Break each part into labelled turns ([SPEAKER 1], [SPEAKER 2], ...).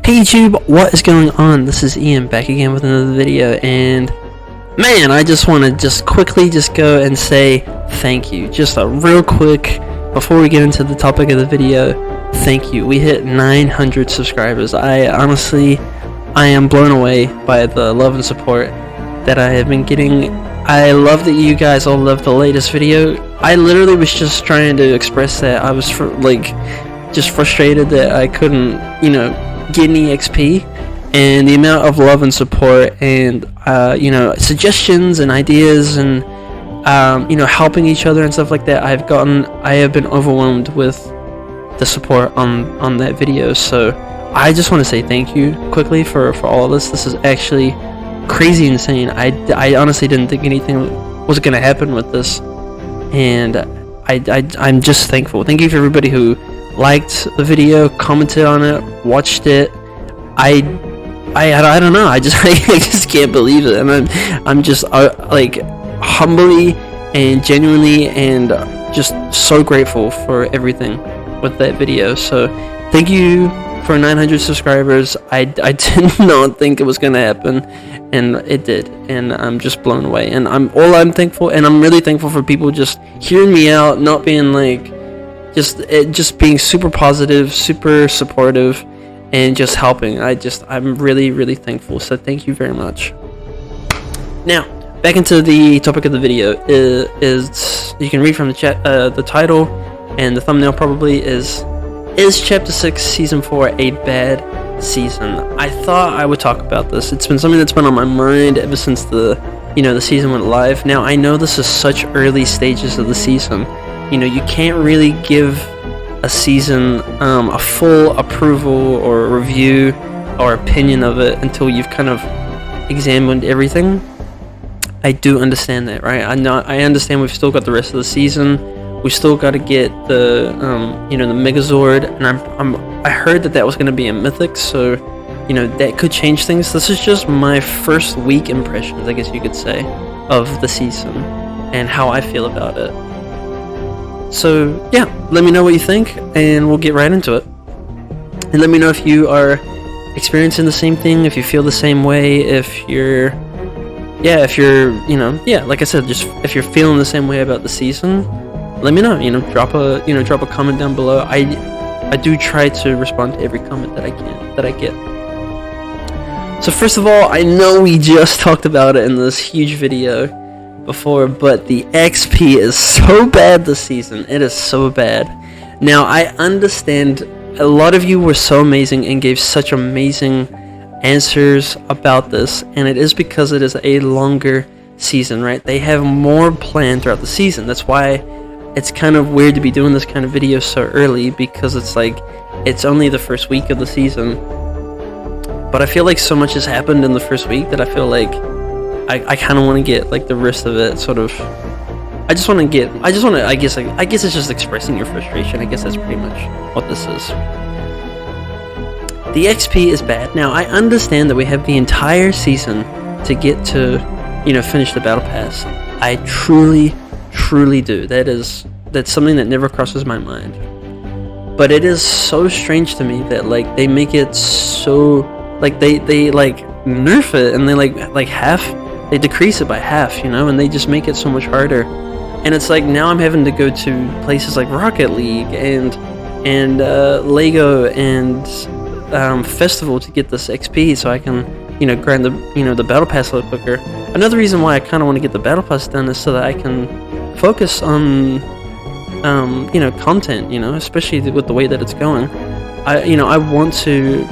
[SPEAKER 1] Hey YouTube, what is going on? This is Ian back again with another video, and man, I just want to quickly go and say thank you. Just a real quick, before we get into the topic of the video, thank you. We hit 900 subscribers. I am blown away by the love and support that I have been getting. I love that you guys all love the latest video. I literally was just trying to express that I was just frustrated that I couldn't, get any XP, and the amount of love and support and suggestions and ideas and helping each other and stuff like that I have been overwhelmed with the support on that video. So I just want to say thank you quickly for all of this. This is actually crazy insane. I honestly didn't think anything was gonna happen with this, and I'm just thankful. Thank you for everybody who liked the video, commented on it, watched it. I don't know. I just can't believe it, and I'm just humbly and genuinely and just so grateful for everything with that video. So thank you for 900 subscribers. I did not think it was gonna happen, and it did, and I'm just blown away. And I'm thankful, and I'm really thankful for people just hearing me out, not being just being super positive, super supportive, and just helping. I'm really thankful. So thank you very much. Now back into the topic of the video. Is you can read from the chat, the title and the thumbnail probably is Chapter 6 Season 4 a bad season? I thought I would talk about this. It's been something that's been on my mind ever since the season went live. Now I know this is such early stages of the season. You can't really give a season a full approval or review or opinion of it until you've kind of examined everything. I do understand that, right? I understand we've still got the rest of the season. We still got to get the the Megazord, and I heard that was going to be a mythic, so that could change things. This is just my first week impressions, I guess you could say, of the season and how I feel about it. So yeah, let me know what you think, and we'll get right into it. And let me know if you are experiencing the same thing, if you feel the same way, if you're like I said, just if you're feeling the same way about the season. Let me know. Drop a comment down below. I do try to respond to every comment that I get. So first of all, I know we just talked about it in this huge video before, but the XP is so bad this season. It is so bad. Now I understand a lot of you were so amazing and gave such amazing answers about this, and it is because it is a longer season, right? They have more planned throughout the season. That's why it's kind of weird to be doing this kind of video so early, because it's only the first week of the season. But I feel like so much has happened in the first week that I feel like I kind of want to get the rest of it sort of. I guess it's just expressing your frustration. I guess that's pretty much what this is. The XP is bad. Now I understand that we have the entire season to get to finish the battle pass. I truly do. That's something that never crosses my mind. But it is so strange to me that they make it so they nerf it, and they decrease it by half, and they just make it so much harder. And it's now I'm having to go to places like Rocket League and Lego and Festival to get this XP, so I can grind the battle pass a little quicker. Another reason why I kind of want to get the battle pass done is so that I can focus on content, especially with the way that it's going. I want to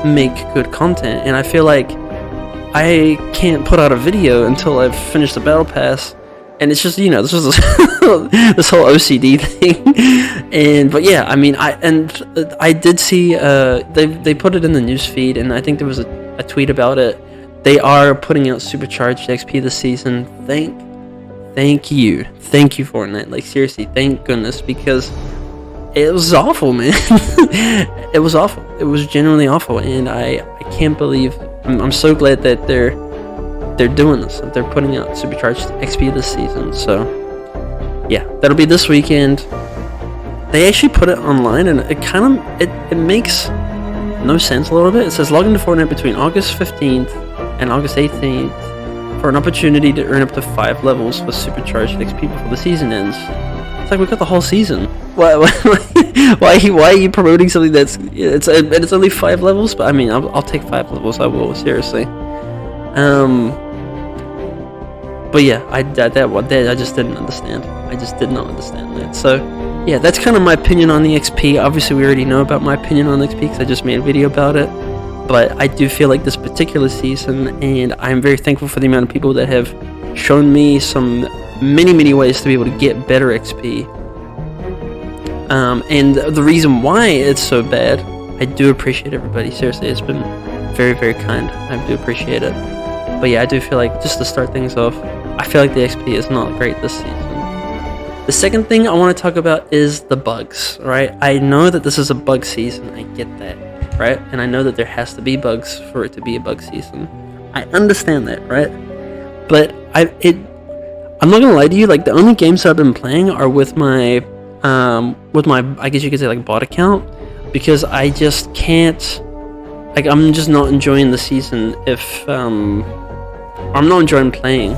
[SPEAKER 1] make good content, and I feel like I can't put out a video until I've finished the battle pass. And it's just this is this whole OCD thing. But yeah, I did see they put it in the news feed, and I think there was a tweet about it. They are putting out supercharged XP this season. Thank you Fortnite. Seriously, thank goodness, because it was awful, man. It was awful. It was genuinely awful, and I can't believe. I'm so glad that they're doing this. They're putting out supercharged XP this season. So yeah, that'll be this weekend. They actually put it online, and it makes no sense a little bit. It says log into Fortnite between August 15th and August 18th for an opportunity to earn up to 5 levels with supercharged XP before the season ends. It's like we got the whole season. Why are you promoting something it's only 5 levels? But I mean, I'll take 5 levels. I will, seriously. But yeah, I just didn't understand. I just did not understand that. So yeah, that's kind of my opinion on the XP. Obviously, we already know about my opinion on the XP because I just made a video about it. But I do feel like this particular season, and I'm very thankful for the amount of people that have shown me some many ways to be able to get better XP. And the reason why it's so bad, I do appreciate everybody. Seriously, it's been very kind. I do appreciate it. But yeah, I do feel like, just to start things off, I feel like the XP is not great this season. The second thing I want to talk about is the bugs, right? I know that this is a bug season. I get that, right? And I know that there has to be bugs for it to be a bug season. I understand that, right? But I'm not gonna lie to you. Like, the only games I've been playing are with my I guess you could say, like, bot account, because I just can't. Like, I'm just not enjoying the season if I'm not enjoying playing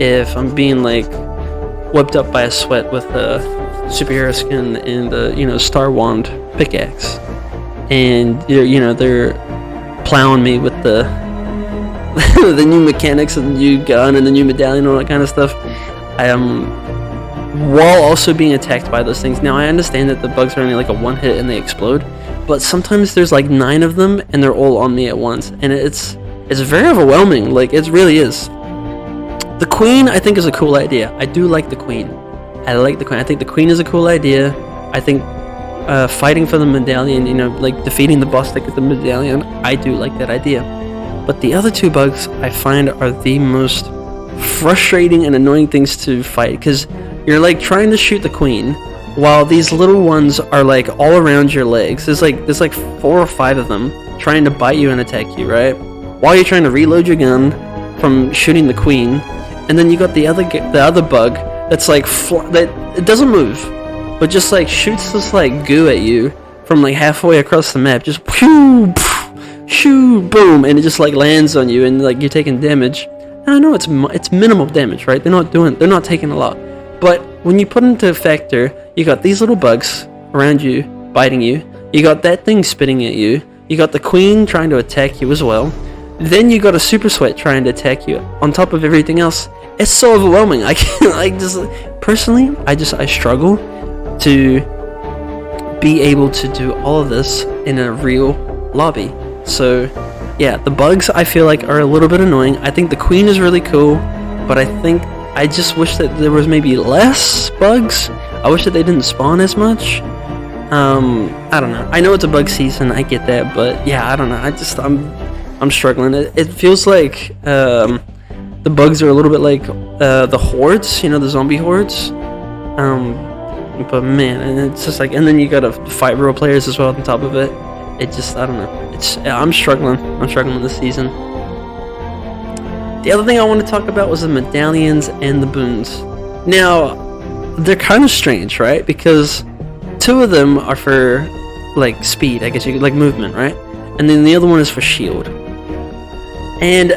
[SPEAKER 1] if I'm being like whipped up by a sweat with a superhero skin and a Star Wand pickaxe, and they're plowing me with the the new mechanics and the new gun and the new medallion and all that kind of stuff. I am, while also being attacked by those things. Now I understand that the bugs are only like a one hit and they explode, but sometimes there's like 9 of them and they're all on me at once, and it's very overwhelming. Like, it really is. The Queen, I think, is a cool idea. I do like the Queen. I like the Queen. I think the Queen is a cool idea. I think fighting for the medallion, like defeating the boss like with the medallion, I do like that idea. But the other 2 bugs I find are the most frustrating and annoying things to fight, because you're like trying to shoot the Queen while these little ones are like all around your legs. There's like 4 or 5 of them trying to bite you and attack you, right? While you're trying to reload your gun from shooting the Queen. And then you got the other bug that's like that it doesn't move, but just like shoots this like goo at you from like halfway across the map. Just pew, shoo, boom, and it just like lands on you, and like you're taking damage. I know it's minimal damage, right? They're not taking a lot. But when you put into a factor, you got these little bugs around you biting you. You got that thing spitting at you. You got the Queen trying to attack you as well. Then you got a super sweat trying to attack you on top of everything else. It's so overwhelming. I struggle to be able to do all of this in a real lobby. So yeah, the bugs I feel like are a little bit annoying. I think the Queen is really cool, but I just wish that there was maybe less bugs. I wish that they didn't spawn as much. I don't know. I know it's a bug season, I get that, but yeah, I don't know. I'm struggling. It feels like the bugs are a little bit like the hordes, the zombie hordes. But man, and it's just like, and then you gotta fight real players as well on top of it. It just, I don't know. I'm struggling. I'm struggling this season. The other thing I want to talk about was the medallions and the boons. Now, they're kind of strange, right? Because 2 of them are for like speed, I guess you could, like movement, right? And then the other one is for shield. And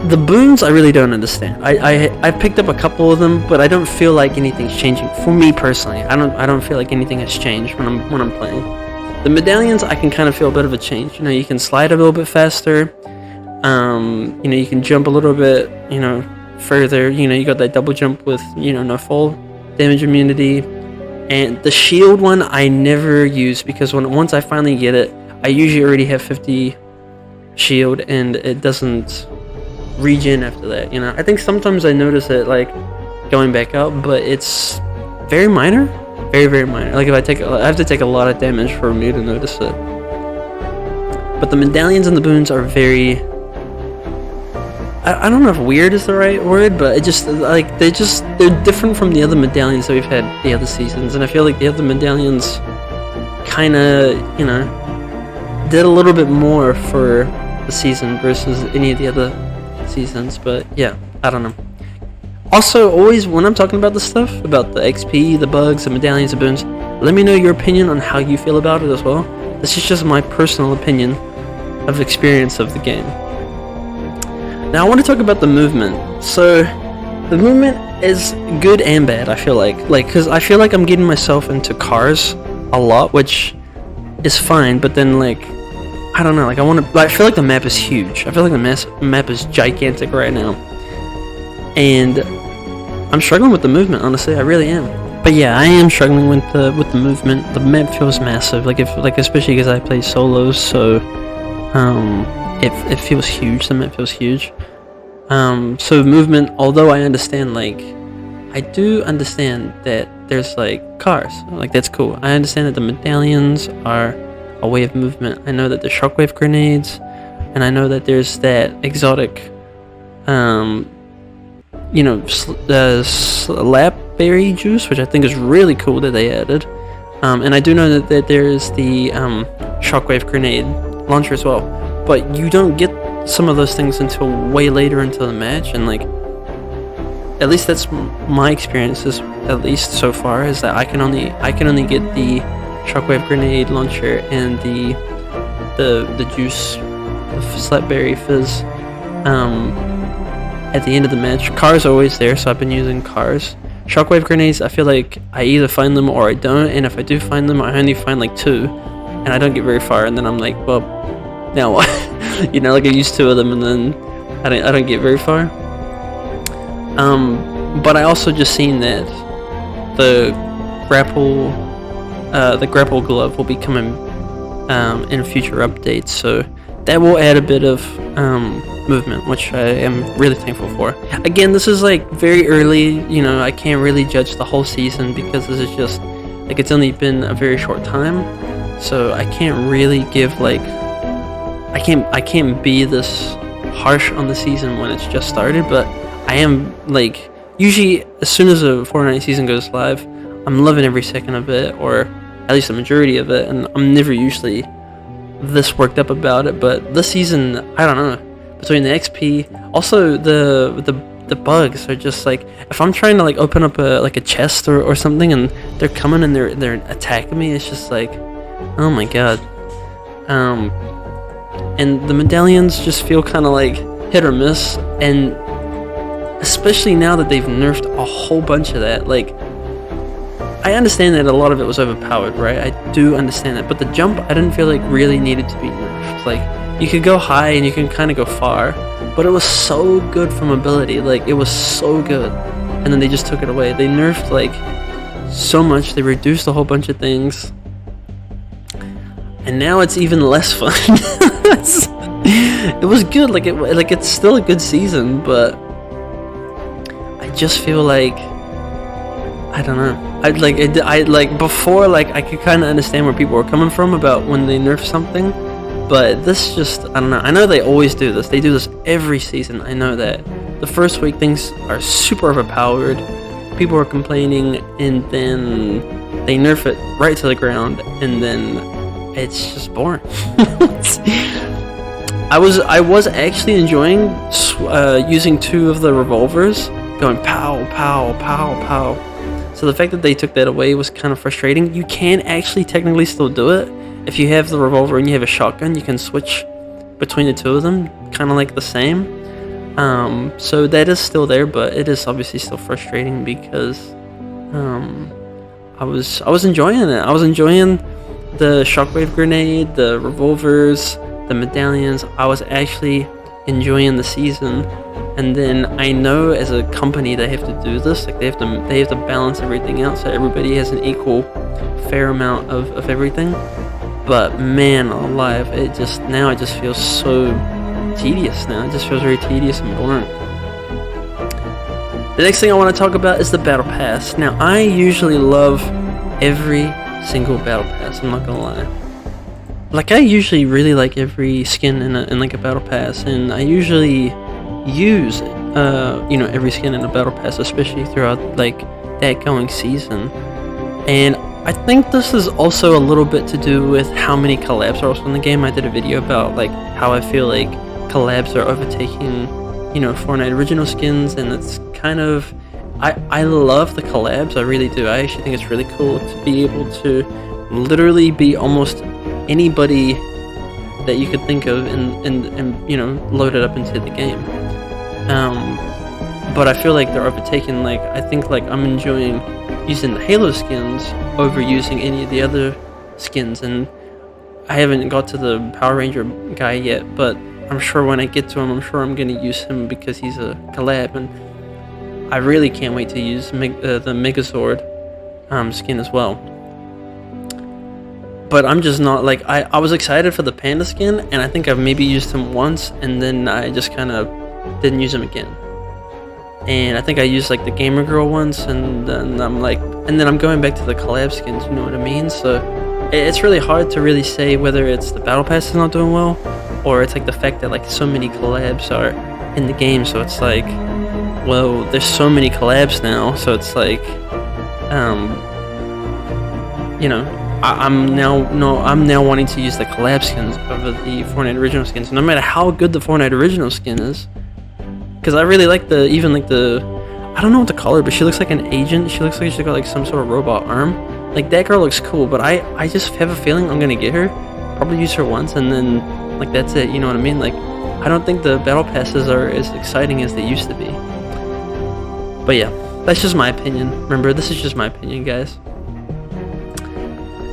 [SPEAKER 1] the boons I really don't understand. I picked up a couple of them, but I don't feel like anything's changing for me personally. I don't feel like anything has changed when I'm playing. The medallions, I can kind of feel a bit of a change. You can slide a little bit faster. You can jump a little bit, further. You got that double jump with, no fall damage immunity. And the shield one I never use, because once I finally get it, I usually already have 50 shield, and it doesn't regen after that. I think sometimes I notice it like going back up, but it's very minor, very minor. Like, if I have to take a lot of damage for me to notice it. But the medallions and the boons are very, I don't know if weird is the right word, but it just like they're different from the other medallions that we've had the other seasons, and I feel like the other medallions kind of did a little bit more for the season versus any of the other seasons. But yeah, I don't know. Also, always when I'm talking about this stuff, about the XP, the bugs, the medallions, the boons, let me know your opinion on how you feel about it as well. This is just my personal opinion of experience of the game. Now I want to talk about the movement. So the movement is good and bad, I feel like because I feel like I'm getting myself into cars a lot, which is fine, but then like I don't know, like I feel like the map is huge. I feel like the map is gigantic right now, and I'm struggling with the movement, honestly. I really am. But yeah, I am struggling with the movement. The map feels massive, especially because I play solos, so it feels huge. The map feels huge. So movement, although I understand, like, I do understand that there's like cars, like that's cool. I understand that the medallions are a way of movement. I know that the shockwave grenades, and I know that there's that exotic, slapberry juice, which I think is really cool that they added. And I do know that there's the shockwave grenade launcher as well. But you don't get some of those things until way later into the match, and like, at least that's my experiences, at least so far, is that I can only get the shockwave grenade launcher and the juice, the slapberry fizz, at the end of the match. Cars are always there, so I've been using cars. Shockwave grenades, I feel like I either find them or I don't, and if I do find them, I only find like 2, and I don't get very far, and then I'm like, well, now what? Like I use 2 of them, and then I don't get very far. But I also just seen that the grapple glove will be coming in future updates, so that will add a bit of movement, which I am really thankful for. Again, this is like very early, I can't really judge the whole season because this is just like, it's only been a very short time, so I can't really give like, I can't be this harsh on the season when it's just started, but I am like, usually as soon as a Fortnite season goes live, I'm loving every second of it, or at least the majority of it, and I'm never usually this worked up about it. But this season, I don't know, between the XP, also the bugs are just like, if I'm trying to like open up a chest or something, and they're coming and they're attacking me, it's just like, oh my god. And the medallions just feel kind of like hit or miss, and especially now that they've nerfed a whole bunch of that. Like, I understand that a lot of it was overpowered, right? I do understand that, but the jump I didn't feel like really needed to be nerfed. Like, you could go high and you can kind of go far, but it was so good for mobility. Like, it was so good, and then they just took it away. They nerfed like so much. They reduced a whole bunch of things, and now it's even less fun. It was good, it's still a good season, but I just feel like, I don't know. Before, like, I could kind of understand where people were coming from about when they nerf something, but this just, I don't know. I know they always do this. They do this every season. I know that. The first week, things are super overpowered. People are complaining, and then they nerf it right to the ground, and then it's just boring. I was actually enjoying using 2 of the revolvers, going pow, pow, pow, pow. So the fact that they took that away was kind of frustrating. You can actually technically still do it. If you have the revolver and you have a shotgun, you can switch between the 2 of them, kind of like the same. So that is still there, but it is obviously still frustrating because I was enjoying it. I was enjoying the shockwave grenade, the revolvers, the medallions. I was actually enjoying the season. And then I know as a company they have to do this, like they have to balance everything out so everybody has an equal fair amount of everything. But man alive, it just feels so tedious now. It just feels very tedious and boring. The next thing I want to talk about is the battle pass. Now, I usually love every single battle pass, I'm not gonna lie. Like, I usually really like every skin in like a battle pass, and I usually use every skin in a battle pass, especially throughout like that going season. And I think this is also a little bit to do with how many collabs are also in the game. I did a video about like how I feel like collabs are overtaking Fortnite original skins, and it's kind of, I love the collabs, I really do. I actually think it's really cool to be able to literally be almost anybody that you could think of, and you know, load it up into the game. But I feel like they're overtaking. Like, I think like I'm enjoying using the Halo skins over using any of the other skins, and I haven't got to the Power Ranger guy yet, but I'm sure when I get to him, I'm sure I'm gonna use him because he's a collab, and I really can't wait to use the Megazord skin as well. But I'm just not like, I was excited for the Panda skin, and I think I've maybe used him once, and then I just kind of didn't use him again. And I think I used like the Gamer Girl once, and then I'm going back to the collab skins, you know what I mean? So it's really hard to really say whether it's the Battle Pass is not doing well, or it's like the fact that like so many collabs are in the game. So it's like, well, there's so many collabs now, so it's like, you know, I'm now wanting to use the collab skins over the Fortnite original skins, no matter how good the Fortnite original skin is. Because I really like I don't know what to call her, but she looks like an agent. She looks like she's got like some sort of robot arm. Like, that girl looks cool, but I just have a feeling I'm gonna get her, probably use her once, and then like that's it. You know what I mean? Like, I don't think the battle passes are as exciting as they used to be. But yeah, that's just my opinion. Remember, this is just my opinion, guys.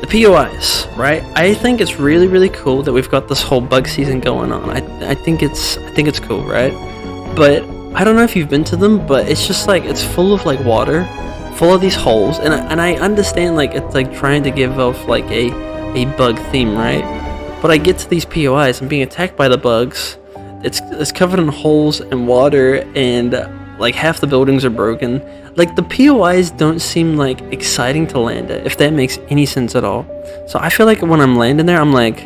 [SPEAKER 1] The POIs, right? I think it's really, really cool that we've got this whole bug season going on. I think it's cool, right? But I don't know if you've been to them, but it's just like, it's full of like water, full of these holes, and I understand like it's like trying to give off like a bug theme, right? But I get to these POIs, I'm being attacked by the bugs. It's covered in holes and water, and like half the buildings are broken. Like, the POIs don't seem like exciting to land at, if that makes any sense at all. So I feel like when I'm landing there, I'm like,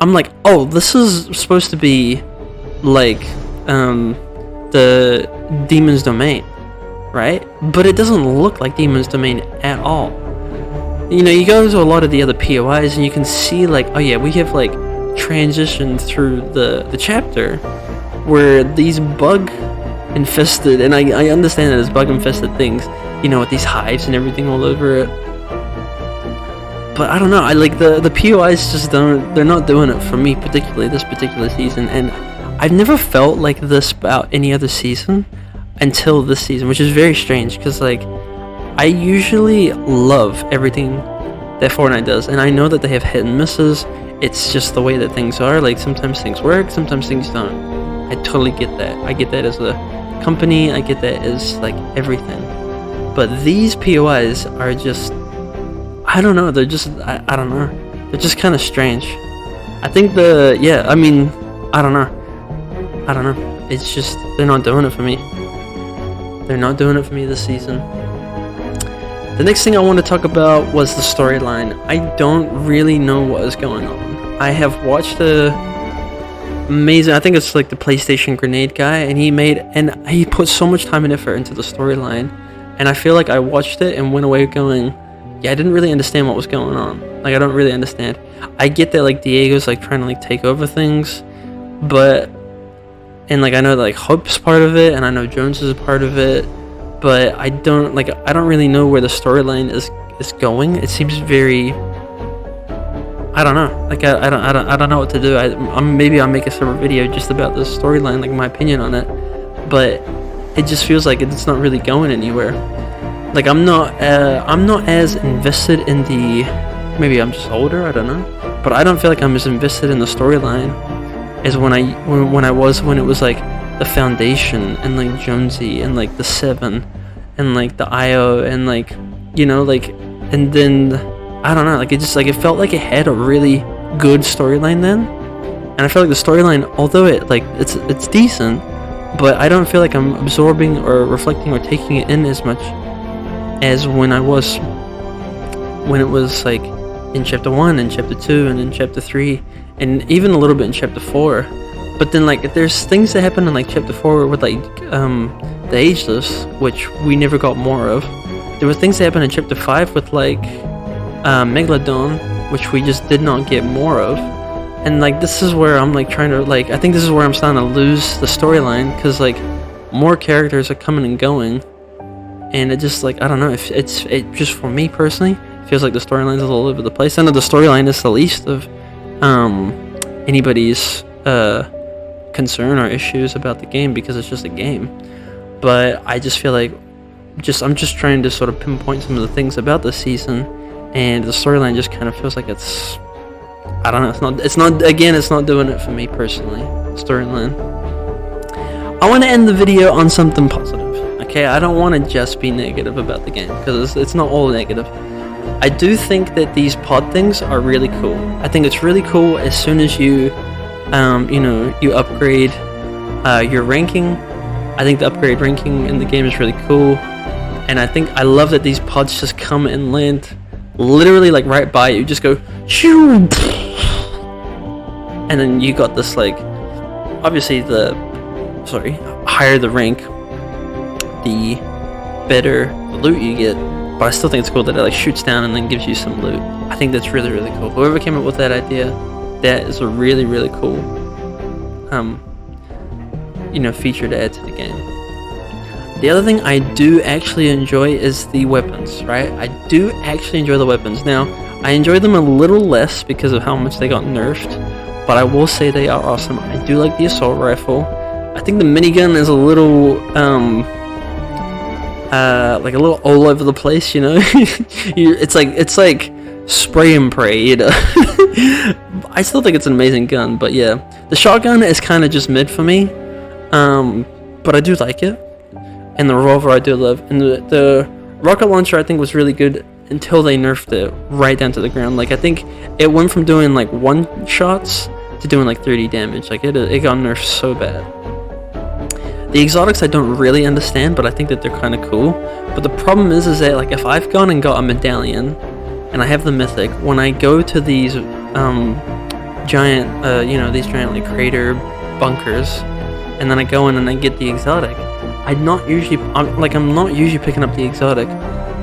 [SPEAKER 1] I'm like, oh, this is supposed to be like the Demon's Domain, right? But it doesn't look like Demon's Domain at all. You know, you go to a lot of the other POIs and you can see like, oh yeah, we have like transitioned through the chapter where these bug infested, and I understand that it's bug infested things, you know, with these hives and everything all over it. But I don't know, I like the POIs just they're not doing it for me, particularly this particular season, and I've never felt like this about any other season until this season, which is very strange, because like, I usually love everything that Fortnite does, and I know that they have hit and misses. It's just the way that things are. Like, sometimes things work, sometimes things don't. I totally get that. I get that as a company, I get that as like everything. But these POIs are just, I don't know, they're just, I don't know. They're just kind of strange. I think I mean, I don't know. It's just, they're not doing it for me. They're not doing it for me this season. The next thing I want to talk about was the storyline. I don't really know what is going on. I have watched amazing, I think it's like the PlayStation Grenade guy, and he put so much time and effort into the storyline, and I feel like I watched it and went away going, yeah, I didn't really understand what was going on. Like, I don't really understand. I get that like Diego's like trying to like take over things, but, and like I know that, like Hope's part of it, and I know Jones is a part of it, but I don't really know where the storyline is going. It seems very, I don't know. Like, I don't know what to do. Maybe I'll make a separate video just about the storyline, like my opinion on it. But it just feels like it's not really going anywhere. Like, I'm not as invested in the. Maybe I'm just older. I don't know. But I don't feel like I'm as invested in the storyline as when I was when it was like the Foundation and like Jonesy and like the Seven and like the IO and like, you know, like, and then I don't know, like it just like it felt like it had a really good storyline then, and I feel like the storyline, although it like it's decent, but I don't feel like I'm absorbing or reflecting or taking it in as much as when it was like in chapter 1 and chapter 2 and in chapter 3 and even a little bit in chapter 4. But then like there's things that happen in like chapter 4 with like the Ageless, which we never got more of. There were things that happened in chapter 5 with like Megalodon, which we just did not get more of. And like this is where I'm like trying to like, I think this is where I'm starting to lose the storyline, because like more characters are coming and going, and it just like, I don't know, if it just for me personally feels like the storyline's all over the place. I know the storyline is the least of anybody's concern or issues about the game because it's just a game. But I just feel like I'm just trying to sort of pinpoint some of the things about the season, and the storyline just kind of feels like it's, I don't know, it's not doing it for me personally. Storyline. I want to end the video on something positive. Okay, I don't want to just be negative about the game because it's not all negative. I do think that these pod things are really cool. I think it's really cool as soon as you you upgrade your ranking. I think the upgrade ranking in the game is really cool, and I love that these pods just come and land literally like right by you. Just go shoo, and then you got this like, obviously higher the rank, the better the loot you get. But I still think it's cool that it like shoots down and then gives you some loot. I think that's really, really cool. Whoever came up with that idea, that is a really, really cool feature to add to the game. The other thing I do actually enjoy is the weapons, right? I do actually enjoy the weapons. Now, I enjoy them a little less because of how much they got nerfed, but I will say they are awesome. I do like the assault rifle. I think the minigun is a little like a little all over the place, it's like spray and pray, I still think it's an amazing gun, but yeah, the shotgun is kind of just mid for me, but I do like it, and the revolver I do love, and the rocket launcher I think was really good until they nerfed it right down to the ground. Like I think it went from doing like 1 shots to doing like 30 damage. Like it got nerfed so bad. The exotics I don't really understand, but I think that they're kind of cool. But the problem is that like if I've gone and got a medallion and I have the mythic, when I go to these giant these giant like crater bunkers, and then I go in and I get the exotic, I'm not usually picking up the exotic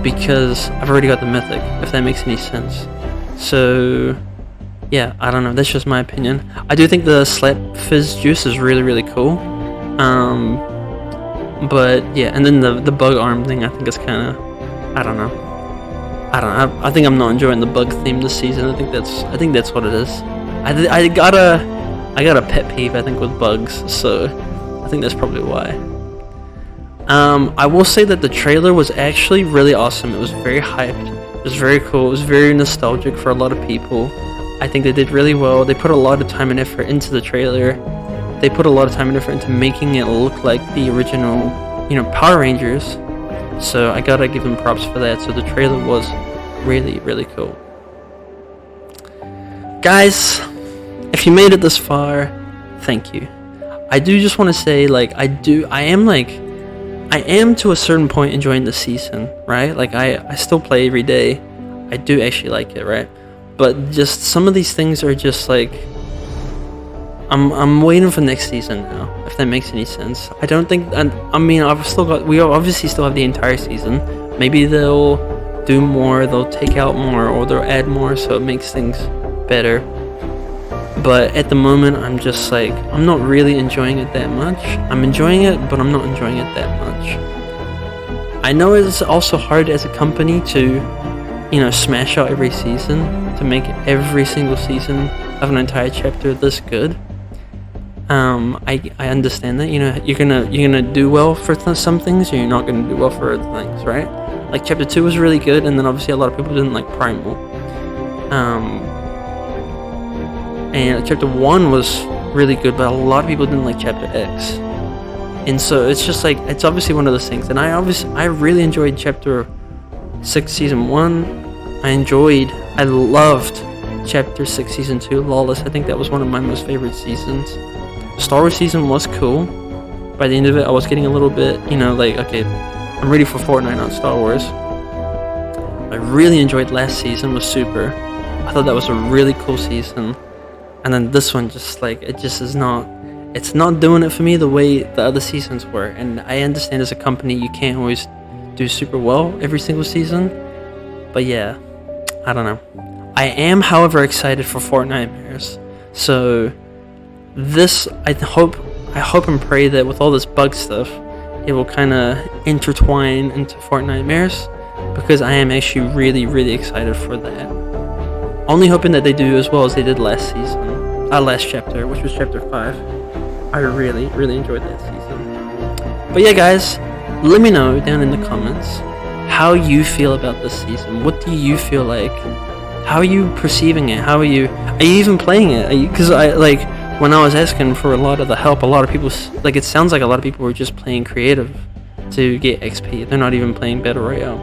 [SPEAKER 1] because I've already got the mythic, if that makes any sense. So yeah, I don't know, that's just my opinion. I do think the slap fizz juice is really, really cool. But yeah, and then the bug arm thing I think is kind of, I don't know. I think I'm not enjoying the bug theme this season. I think that's what it is. I got a pet peeve I think with bugs, so I think that's probably why. I will say that the trailer was actually really awesome. It was very hyped. It was very cool. It was very nostalgic for a lot of people. I think they did really well. They put a lot of time and effort into the trailer. They put a lot of time and effort into making it look like the original, Power Rangers. So I gotta give them props for that. So the trailer was really, really cool. Guys, if you made it this far, thank you. I do just want to say, I am to a certain point enjoying the season, right? Like I still play every day. I do actually like it, right? But just some of these things are just like, I'm waiting for next season now, if that makes any sense. I don't think, we obviously still have the entire season. Maybe they'll do more, they'll take out more, or they'll add more so it makes things better. But at the moment, I'm just like, I'm not really enjoying it that much. I'm enjoying it, but I'm not enjoying it that much. I know it's also hard as a company to, smash out every season, to make every single season of an entire chapter this good. I understand that, you're gonna do well for some things, or you're not gonna do well for other things, right? Like chapter 2 was really good, and then obviously a lot of people didn't like Primal. And chapter 1 was really good, but a lot of people didn't like chapter X. And so it's just like, it's obviously one of those things. And I really enjoyed chapter 6 season 1. I loved chapter 6 season 2, Lawless. I think that was one of my most favorite seasons. Star Wars season was cool. By the end of it, I was getting a little bit, okay, I'm ready for Fortnite, not Star Wars. I really enjoyed last season with Super. I thought that was a really cool season. And then this one it's not doing it for me the way the other seasons were. And I understand as a company you can't always do super well every single season. But yeah, I don't know. I am, however, excited for Fortnite Mirrors. So this, I hope and pray that with all this bug stuff, it will kind of intertwine into Fortnite Mirrors. because I am actually really, really excited for that. Only hoping that they do as well as they did last season, last chapter, which was chapter 5. I really, really enjoyed that season. But yeah, guys, let me know down in the comments how you feel about this season. What do you feel like? How are you perceiving it? Are you even playing it? Because when I was asking for a lot of the help, a lot of people, like, it sounds like a lot of people were just playing creative to get XP. They're not even playing Battle Royale.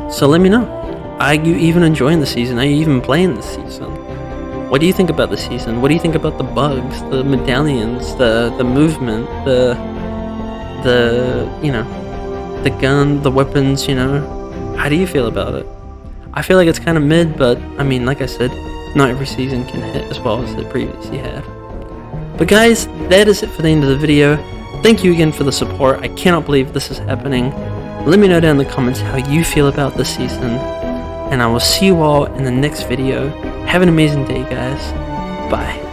[SPEAKER 1] So let me know. Are you even enjoying the season? Are you even playing the season? What do you think about the season? What do you think about the bugs, the medallions, the movement, the the gun, the weapons, How do you feel about it? I feel like it's kind of mid, but I mean, like I said, not every season can hit as well as it previously had. But guys, that is it for the end of the video. Thank you again for the support. I cannot believe this is happening. Let me know down in the comments how you feel about this season, and I will see you all in the next video. Have an amazing day, guys. Bye.